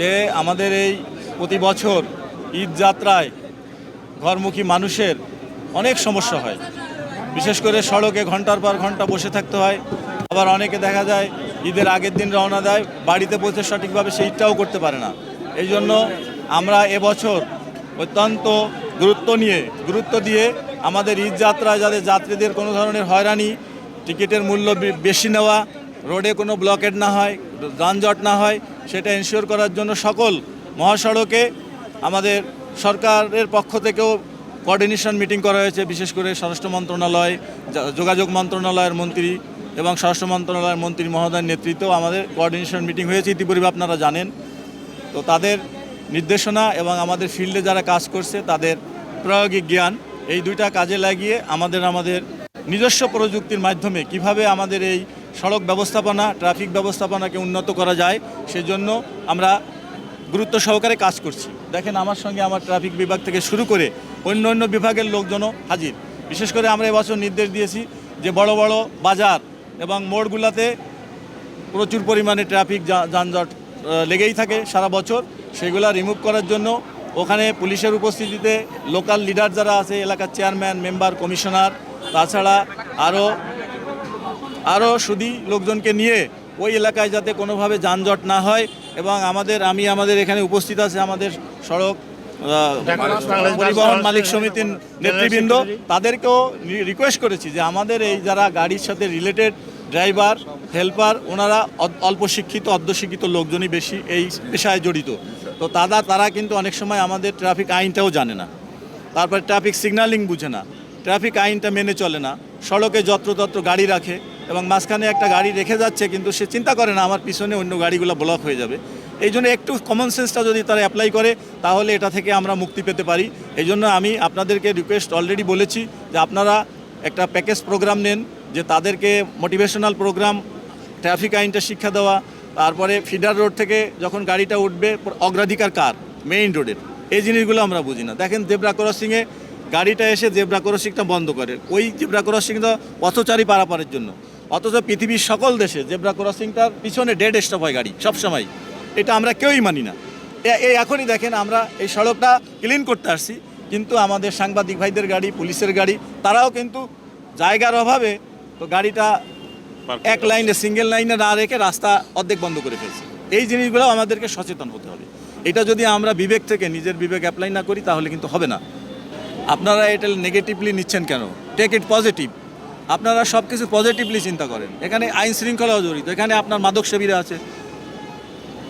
যে আমাদের এই প্রতি বছর ঈদ যাত্রায় ঘরমুখী মানুষের অনেক সমস্যা হয়, বিশেষ করে সড়কে ঘন্টার পর ঘন্টা বসে থাকতে হয়। আবার অনেকে দেখা যায় ঈদের আগের দিন রওনা দেয়, বাড়িতে পৌঁছে সঠিকভাবে সেই ঈদটাও করতে পারে না। এই জন্য আমরা এবছর অত্যন্ত গুরুত্ব দিয়ে আমাদের ঈদ যাত্রায় যাদের যাত্রীদের কোনো ধরনের হয়রানি, টিকিটের মূল্য বেশি নেওয়া, রোডে কোনো ব্লকেট না হয়, যানজট না হয়, সেটা এনশিওর করার জন্য সকল মহাসড়কে আমাদের সরকারের পক্ষ থেকেও কোঅর্ডিনেশন মিটিং করা হয়েছে। বিশেষ করে স্বরাষ্ট্র মন্ত্রণালয়, যোগাযোগ মন্ত্রণালয়ের মন্ত্রী এবং স্বরাষ্ট্র মন্ত্রণালয়ের মন্ত্রী মহোদয়ের নেতৃত্বেও আমাদের কোঅর্ডিনেশন মিটিং হয়েছে, ইতিপূর্বে আপনারা জানেন। তো তাদের নির্দেশনা এবং আমাদের ফিল্ডে যারা কাজ করছে তাদের প্রায়োগিক জ্ঞান, এই দুইটা কাজে লাগিয়ে আমাদের নিজস্ব প্রযুক্তির মাধ্যমে কিভাবে আমাদের এই সড়ক ব্যবস্থাপনা, ট্রাফিক ব্যবস্থাপনাকে উন্নত করা যায়, সেজন্য আমরা গুরুত্ব সহকারে কাজ করছি। দেখেন, আমার সঙ্গে আমার ট্রাফিক বিভাগ থেকে শুরু করে অন্য বিভাগের লোকজনও হাজির। বিশেষ করে আমরা এবছর নির্দেশ দিয়েছি যে বড় বড় বাজার এবং মোড়গুলোতে প্রচুর পরিমাণে ট্রাফিক যানজট লেগেই থাকে সারা বছর, সেগুলো রিমুভ করার জন্য ওখানে পুলিশের উপস্থিতিতে লোকাল লিডার যারা আছে, এলাকার চেয়ারম্যান, মেম্বার, কমিশনার, তাছাড়া আরও সুধী লোকজনকে নিয়ে ওই এলাকায় যাতে কোনোভাবে যানজট না হয়। এবং আমাদের এখানে উপস্থিত আছে আমাদের সড়ক পরিবহন মালিক সমিতির নেতৃবৃন্দ, তাদেরকেও রিকোয়েস্ট করেছি যে আমাদের এই যারা গাড়ির সাথে রিলেটেড ড্রাইভার, হেল্পার, ওনারা অল্প শিক্ষিত, অর্ধশিক্ষিত লোকজনই বেশি এই পেশায় জড়িত। তো তারা কিন্তু অনেক সময় আমাদের ট্রাফিক আইনটাও জানে না, তারপরে ট্রাফিক সিগন্যালিং বুঝে না, ট্রাফিক আইনটা মেনে চলে না, সড়কে যত্রতত্র গাড়ি রাখে এবং মাঝখানে একটা গাড়ি রেখে যাচ্ছে, কিন্তু সে চিন্তা করে না আমার পিছনে অন্য গাড়িগুলো ব্লক হয়ে যাবে। এই জন্য একটু কমন সেন্সটা যদি তারা অ্যাপ্লাই করে তাহলে এটা থেকে আমরা মুক্তি পেতে পারি। এই জন্য আমি আপনাদেরকে রিকোয়েস্ট অলরেডি বলেছি যে আপনারা একটা প্যাকেজ প্রোগ্রাম নেন, যে তাদেরকে মোটিভেশনাল প্রোগ্রাম, ট্রাফিক আইনটা শিক্ষা দেওয়া, তারপরে ফিডার রোড থেকে যখন গাড়িটা উঠবে অগ্রাধিকার কার, মেইন রোডের, এই জিনিসগুলো আমরা বুঝি না। দেখেন, জেব্রা ক্রসিংয়ে গাড়িটা এসে জেব্রা ক্রসিংটা বন্ধ করে, ওই জেব্রা ক্রসিংটা পথচারী পারাপারের জন্য, অথচ পৃথিবীর সকল দেশে জেব্রা ক্রসিংটার পিছনে ডেড স্টপ হয় গাড়ি সবসময়। এটা আমরা কেউই মানি না। এখনই দেখেন, আমরা এই সড়কটা ক্লিন করতে আসছি, কিন্তু আমাদের সাংবাদিক ভাইদের গাড়ি, পুলিশের গাড়ি, তারাও কিন্তু জায়গার অভাবে তো গাড়িটা এক লাইনে, সিঙ্গেল লাইনে না রেখে রাস্তা অর্ধেক বন্ধ করে ফেলছে। এই জিনিসগুলো আমাদেরকে সচেতন হতে হবে। এটা যদি আমরা বিবেক থেকে নিজের বিবেক অ্যাপ্লাই না করি তাহলে কিন্তু হবে না। আপনারা এটা নেগেটিভলি নিচ্ছেন কেন? Take it positive. আপনারা সব কিছু পজিটিভলি চিন্তা করেন। এখানে আইন শৃঙ্খলাও জড়িত, এখানে আপনার মাদক সেবীরা আছে,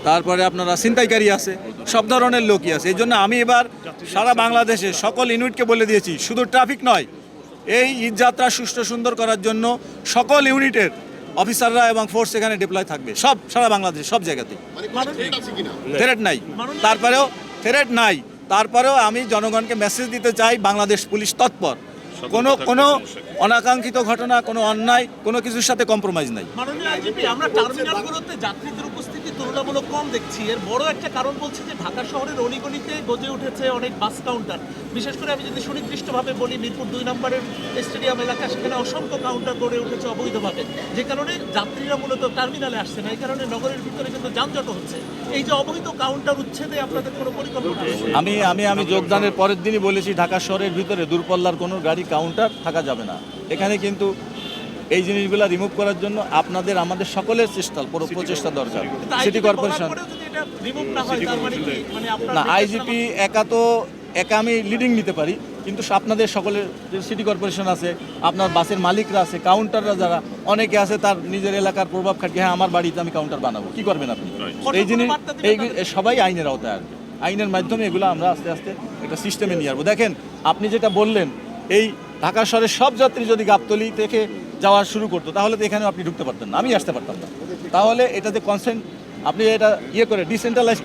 তারপরে আপনারা ছিনতাইকারী আছে, সব ধরনের লোকই আছে। এই জন্য আমি এবার সারা বাংলাদেশে সকল ইউনিটকে বলে দিয়েছি, শুধু ট্রাফিক নয়, এই ঈদযাত্রা সুষ্ঠু সুন্দর করার জন্য সকল ইউনিটের অফিসাররা এবং ফোর্স এখানে ডিপ্লয় থাকবে, সারা বাংলাদেশে সব জায়গাতেই। থ্রেট নাই, তারপরেও আমি জনগণকে মেসেজ দিতে চাই, বাংলাদেশ পুলিশ তৎপর, কোনো অনাকাঙ্ক্ষিত ঘটনা, কোনো অন্যায়, কোনো কিছুর সাথে কম্প্রোমাইজ নাই। মাননীয় আইজিপি, আমরা টার্মিনালগুলোতে যাত্রীদের উপস্থিতি তুলনামূলক কম দেখছি। এর বড় একটা কারণ বলছে যে ঢাকা শহরের অলিগলিতে গজে উঠেছে অনেক বাস কাউন্টার। বিশেষ করে আমি যদি সুনির্দিষ্টভাবে বলি, মিরপুর 2 নম্বরের স্টেডিয়াম এলাকা, সেখানে অসংখ্য কাউন্টার গড়ে উঠেছে অবৈধভাবে, যে কারণে যাত্রীরা মূলত টার্মিনালে আসছে না। এই কারণে নগরের ভিতরে কিন্তু যানজট হচ্ছে। এই যে অবৈধ কাউন্টার উচ্ছেদে আপনাদের কোনো পরিকল্পনা? আমি যোগদানের পরের দিনই বলেছি, ঢাকা শহরের ভিতরে দূরপাল্লার কোনো গাড়ি কাউন্টার থাকা যাবে না। এখানে কিন্তু এই জিনিসগুলো রিমুভ করার জন্য আমাদের সকলের প্রচেষ্টা দরকার। সিটি কর্পোরেশন না, আইজিপি একা আমি লিডিং নিতে পারি, কিন্তু আপনাদের সকলের সিটি কর্পোরেশন আছে, আপনার বাসের মালিকরা আছে, কাউন্টাররা যারা অনেকে আছে, তার নিজের এলাকার প্রভাব খাটিয়ে, হ্যাঁ আমার বাড়িতে আমি কাউন্টার বানাবো, কি করবেন আপনি? এই জিনিস সবাই আইনের আওতায় আসবে। আইনের মাধ্যমে এগুলো আমরা আস্তে আস্তে একটা সিস্টেমে নিয়ে আসবো। দেখেন, আপনি যেটা বললেন, এই ঢাকা শহরের সব যাত্রী যদি গাবতলী থেকে যাওয়া শুরু করতো তাহলে তো এখানেও আপনি ঢুকতে পারতেন না, আমি আসতে পারতাম না। তাহলে এটাতে কনসেন্ট আপনি এটা ডিসেন্ট্রালাইজ